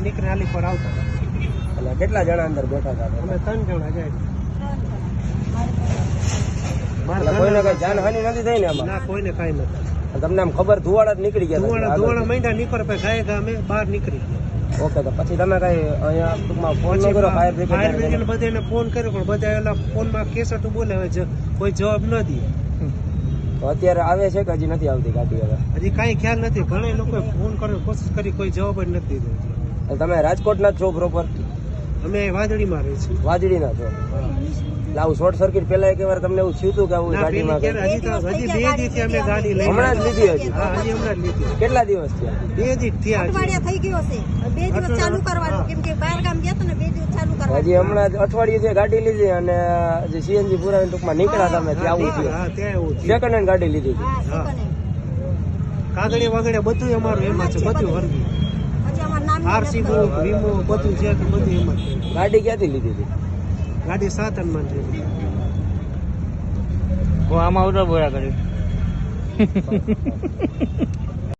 નીકળે હાલી પર આવતા એટલે કેટલા જણા અંદર બેઠા હતા અમે 3 જણા જાય એટલે કોઈને કઈ જાનહાનિ નથી થઈ ને એમાં ના કોઈને કાંઈ નથી તમને આમ ખબર ધુવાડા જ નીકળી ગયા ધુવાડા મહિના નીકળે પછી ગાય ગામે બહાર નીકળી ગયા ઓકે તો પછી તમે કઈ અહીંયા ટૂંકમાં ફોન ન કર્યો ફાયર ફાયર બ્રિગેડ બ્રિગેડ બધાને ફોન કર્યો પણ બધા એલા ફોનમાં કેસેટ બોલે હવે કોઈ જવાબ ન દે તો અત્યારે આવે છે કે હજી નથી આવતી ગાડી હવે હજી કાંઈ ખ્યાલ નથી ઘણા લોકોએ ફોન કર્યો કોશિશ કરી કોઈ જવાબ જ નથી દીધો તમે રાજકોટના જ છો પ્રોપર અમે વાદળીમાં રહી છીએ વાજડીના છો એટલે આવું શોર્ટ સર્કિટ પહેલા એક વાર તમને એવું થયું હતું કે આવું ગાડીમાં હજી 2 દિવસથી અમે ગાડી લઈ હમણાં જ લીધી હજી હા હજી હમણાં જ લીધી કેટલા દિવસ થયા 2 દિવસ થયા અઠવાડિયા થઈ ગયો છે 2 દિવસ ચાલુ કરવાનું કેમ કે બહાર ગામ ગયા તો ને 2 દિવસ ચાલુ કરવાનું હજી હમણાં જ અઠવાડિયે ગાડી લીધી અને જે સીએનજી પુરાવીને ટૂંકમાં નીકળ્યા તમે ત્યાં આવું થયું હા ત્યાં એવું થયું. સેકન્ડ હેન્ડ ગાડી લીધી હતી હા સેકન્ડ કાગળિયા વાગળિયા બધું અમારું એમાં છે બધું હરવી પછી અમાર નામ આરસી બુક વીમો બધું છે તો બધું એમાં જ છે. ગાડી ક્યાંથી લીધી હતી ગાડી 7 માં છે આમાં ઉતર બોરા કર્યું